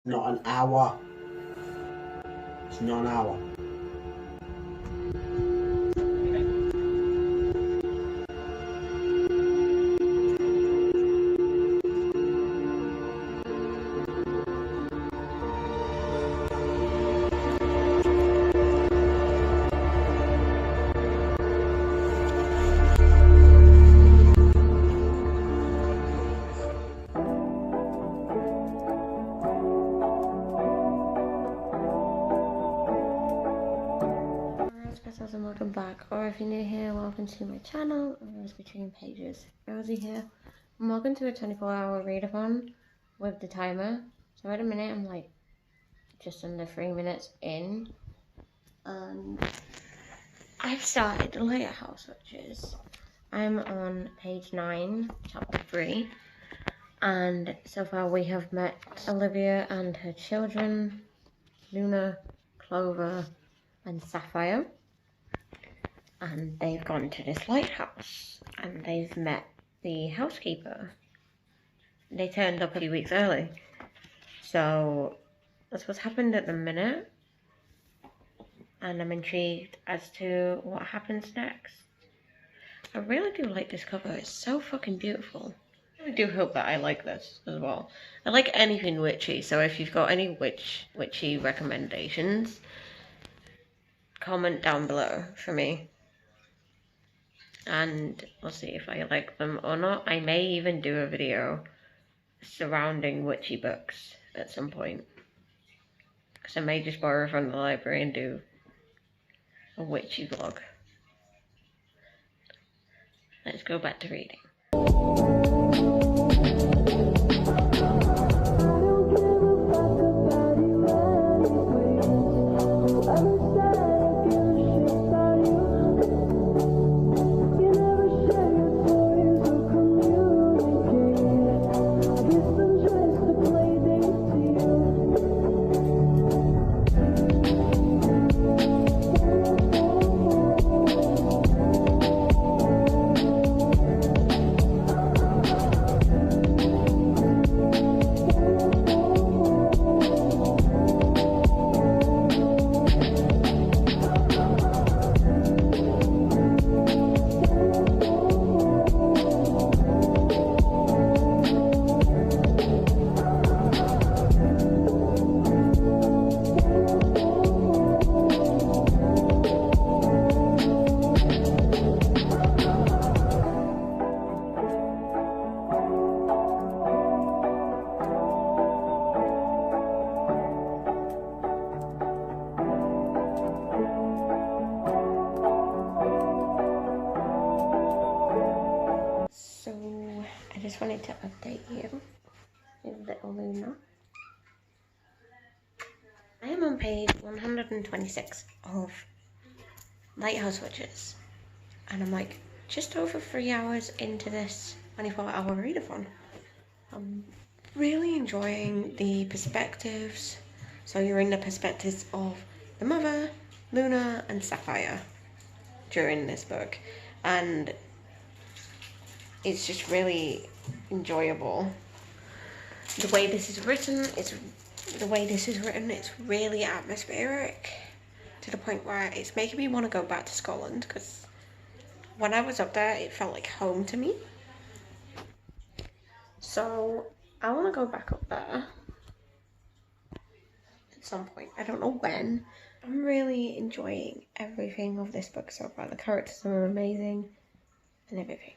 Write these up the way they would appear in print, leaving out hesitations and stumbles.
Not an hour. It's not an hour. And welcome back, or if you're new here, welcome to my channel, Rose Between Pages. Rosie here, and welcome to a 24-hour readathon with the timer. So at a minute I'm like just under 3 minutes in, and I've started the Lighthouse Witches. I'm on page 9, chapter 3, and so far we have met Olivia and her children, Luna, Clover, and Sapphire. And they've gone to this lighthouse and they've met the housekeeper. They turned up a few weeks early. So that's what's happened at the minute. And I'm intrigued as to what happens next. I really do like this cover. It's so fucking beautiful. I do hope that I like this as well. I like anything witchy, so if you've got any witchy recommendations, comment down below for me. And we'll see if I like them or not. I may even do a video surrounding witchy books at some point. Because I may just borrow from the library and do a witchy vlog. Let's go back to reading. I just wanted to update you with little Luna. I am on page 126 of Lighthouse Witches, and I'm like just over 3 hours into this 24-hour readathon. I'm really enjoying the perspectives. So you're in the perspectives of the mother, Luna, and Sapphire during this book, and it's just really enjoyable. The way this is written, it's really atmospheric, to the point where it's making me want to go back to Scotland, because when I was up there it felt like home to me. So I want to go back up there at some point. I don't know when. I'm really enjoying everything of this book so far. The characters are amazing and everything.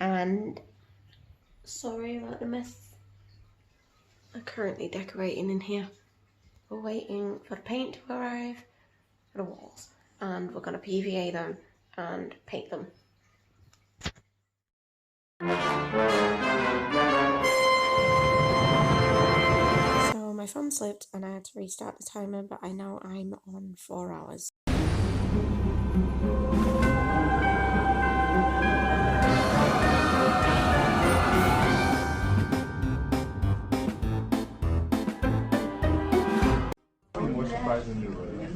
And sorry about the mess. I'm currently decorating in here. We're waiting for the paint to arrive for the walls, and we're going to PVA them and paint them. So my phone slipped and I had to restart the timer, but I know I'm on 4 hours.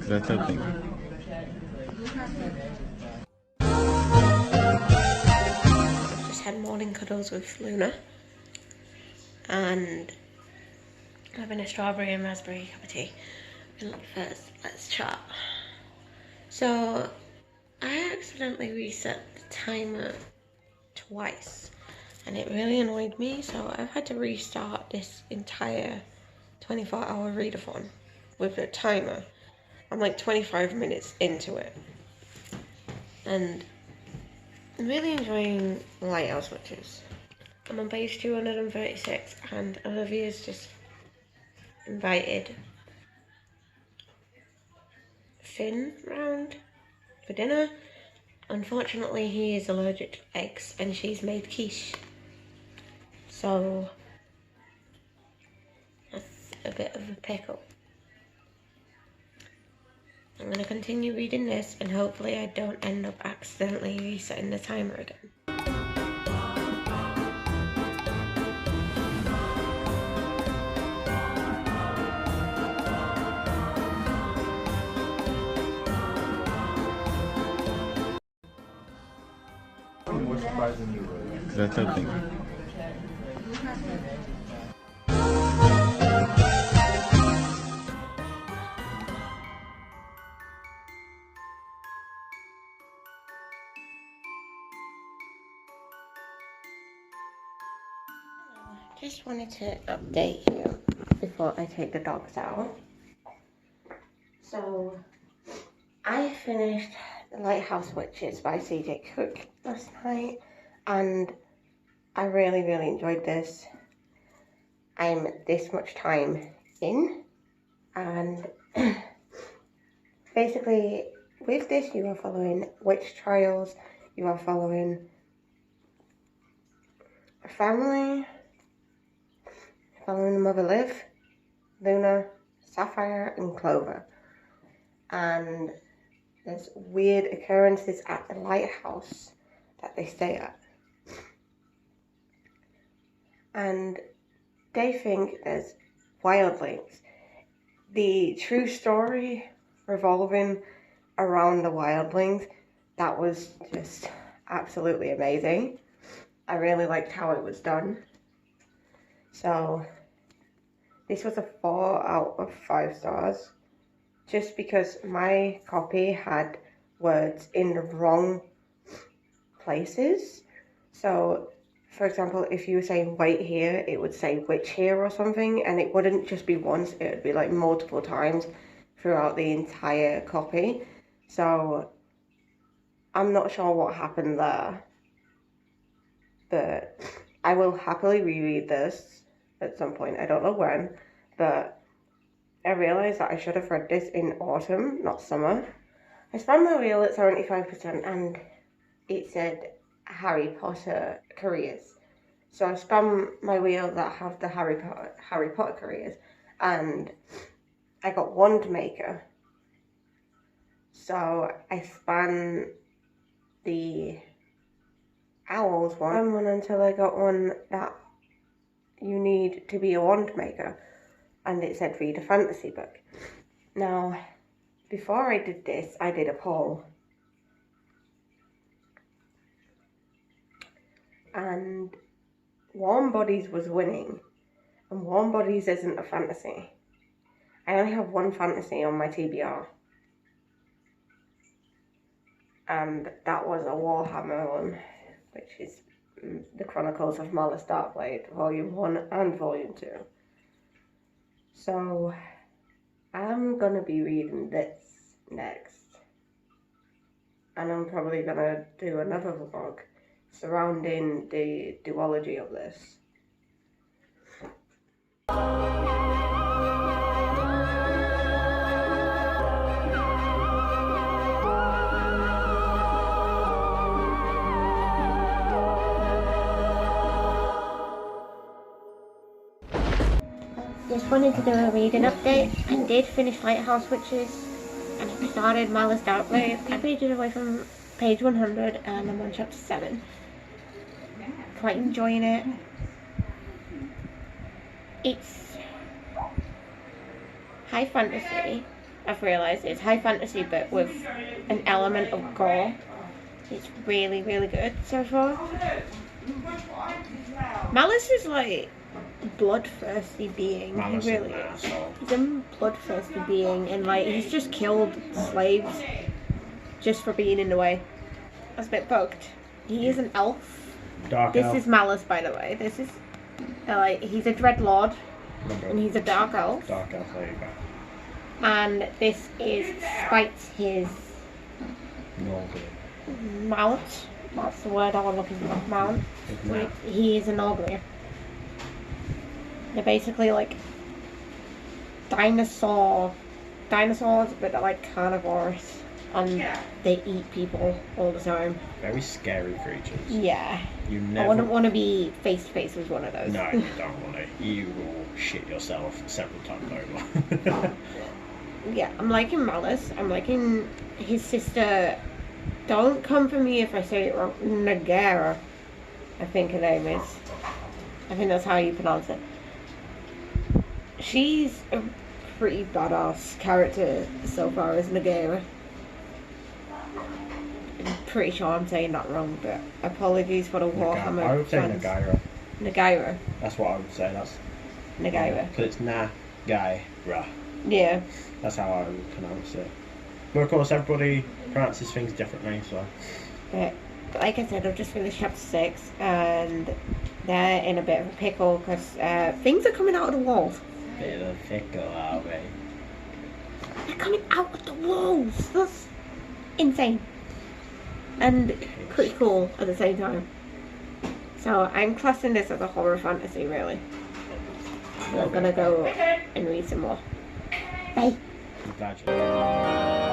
That's okay. Just had morning cuddles with Luna, and having a strawberry and raspberry cup of tea. And first, let's chat. So, I accidentally reset the timer twice, and it really annoyed me, so I've had to restart this entire 24-hour readathon with the timer. I'm like 25 minutes into it, and I'm really enjoying Lighthouse Witches. I'm on page 236, and Olivia's just invited Finn round for dinner. Unfortunately, he is allergic to eggs, and she's made quiche. So, that's a bit of a pickle. I'm going to continue reading this, and hopefully I don't end up accidentally resetting the timer again. More surprising you were. Because that's something. Just wanted to update you before I take the dogs out. So, I finished The Lighthouse Witches by C.J. Cook last night, and I really enjoyed this. I'm this much time in, and basically with this you are following witch trials, you are following a family, following Mother Liv, Luna, Sapphire and Clover, and there's weird occurrences at the lighthouse that they stay at, and they think there's wildlings. The true story revolving around the wildlings, that was just absolutely amazing. I really liked how it was done. So this was a 4 out of 5 stars, just because my copy had words in the wrong places. So for example, if you were saying wait here, it would say witch here or something, and it wouldn't just be once, it would be like multiple times throughout the entire copy. So I'm not sure what happened there, but I will happily reread this at some point. I don't know when, but I realised that I should have read this in autumn, not summer. I spun my wheel at 75% and it said Harry Potter careers. So I spun my wheel that have the Harry Potter careers, and I got wand maker. So I spun the owls one until I got one that you need to be a wand maker, and it said read a fantasy book. Now, before I did this, I did a poll, and Warm Bodies was winning, and Warm Bodies isn't a fantasy. I only have one fantasy on my TBR, and that was a Warhammer one, which is the Chronicles of Malice Darkblade, Volume 1 and Volume 2. So, I'm gonna be reading this next, and I'm probably gonna do another vlog surrounding the duology of this. Just wanted to do a reading update. I did finish Lighthouse Witches, and I started Malice Darkblade. I'm pages away from page 100, and I'm on chapter 7. Quite enjoying it. It's high fantasy. I've realised it's high fantasy, but with an element of gore. It's really good so far. Malice is like bloodthirsty being. Malice He is really an is. asshole. He's a bloodthirsty being, and like he's just killed slaves just for being in the way. That's a bit fucked. He is an elf. Dark This elf. is Malice, by the way. This is like he's a dreadlord, and he's a dark elf. Dark elf, there you go. And this is Spite's his Norgly. mount. That's the word I was looking for. Mount. He is an ogre. They're basically like dinosaurs, but they're like carnivores, and they eat people all the time. Very scary creatures. Yeah. You I never. wouldn't want to be face to face with one of those. No, you don't want to. You will shit yourself several times over. Yeah, I'm liking Malice. I'm liking his sister. Don't come for me if I say it wrong. Nagara, I think her name is. I think that's how you pronounce it. She's a pretty badass character so far as Nagara. I'm pretty sure I'm saying that wrong, but apologies for the Warhammer I would say fans. Nagaira. Nagaira. That's what I would say. That's Nagaira. because it's Nagaira. Yeah. That's how I would pronounce it. But of course, everybody pronounces things differently, so. But like I said, I've just finished chapter 6, and they're in a bit of a pickle because things are coming out of the walls. Bit of a pickle, are we? They're coming out of the walls. That's insane. And pretty cool at the same time. So I'm classing this as a horror fantasy, really. So I'm gonna go and read some more. Bye. I'm glad you.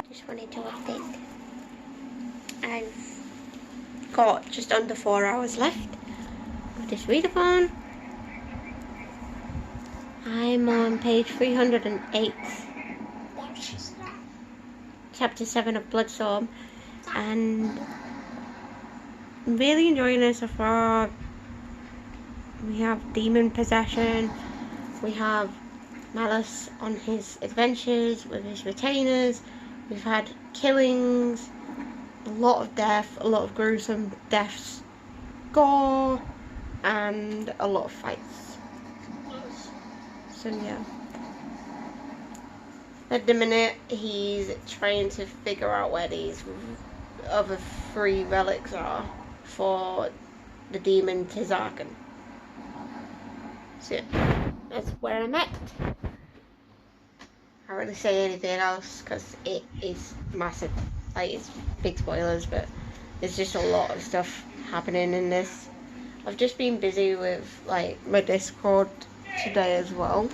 Just wanted to update. I've got just under 4 hours left of this readathon. I'm on page 308, chapter 7 of Bloodstorm, and I'm really enjoying this so far. We have demon possession, we have Malice on his adventures with his retainers. We've had killings, a lot of death, a lot of gruesome deaths, gore, and a lot of fights. So yeah. At the minute, he's trying to figure out where these other 3 relics are for the demon Tizarkan. So yeah, that's where I'm at. I can't really say anything else because it is massive. Like, it's big spoilers, but there's just a lot of stuff happening in this. I've just been busy with like my Discord today as well,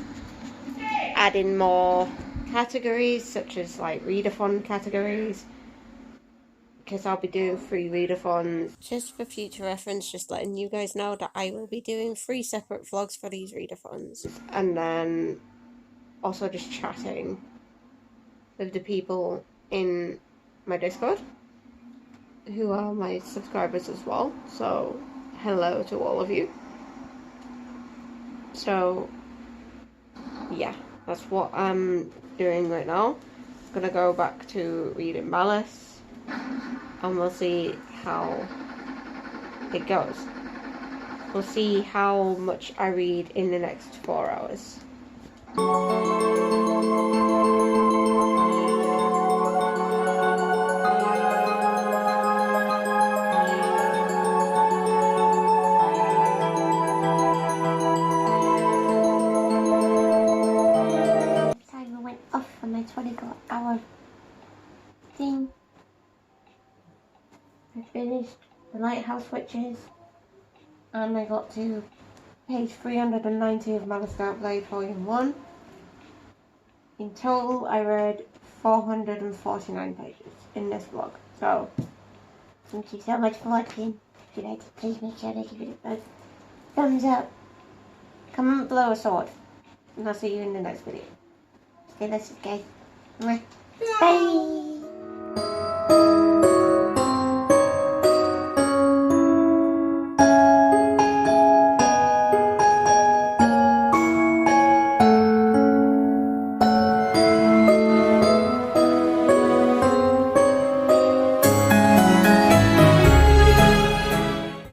adding more categories such as like readathon categories, because I'll be doing 3 readathons. Just for future reference, just letting you guys know that I will be doing 3 separate vlogs for these readathons, and then also just chatting with the people in my Discord who are my subscribers as well. So hello to all of you. So yeah, that's what I'm doing right now. I'm gonna go back to reading Malice, and we'll see how it goes. We'll see how much I read in the next 4 hours. Timer went off on my 24-hour thing. I finished the Lighthouse Witches, and I got to page 390 of Malice Blade Volume 1. In total, I read 449 pages in this vlog. So, thank you so much for watching. If you liked it, please make sure to give it a thumbs up. Comment below a sword. And I'll see you in the next video. Okay, let's just go. Bye.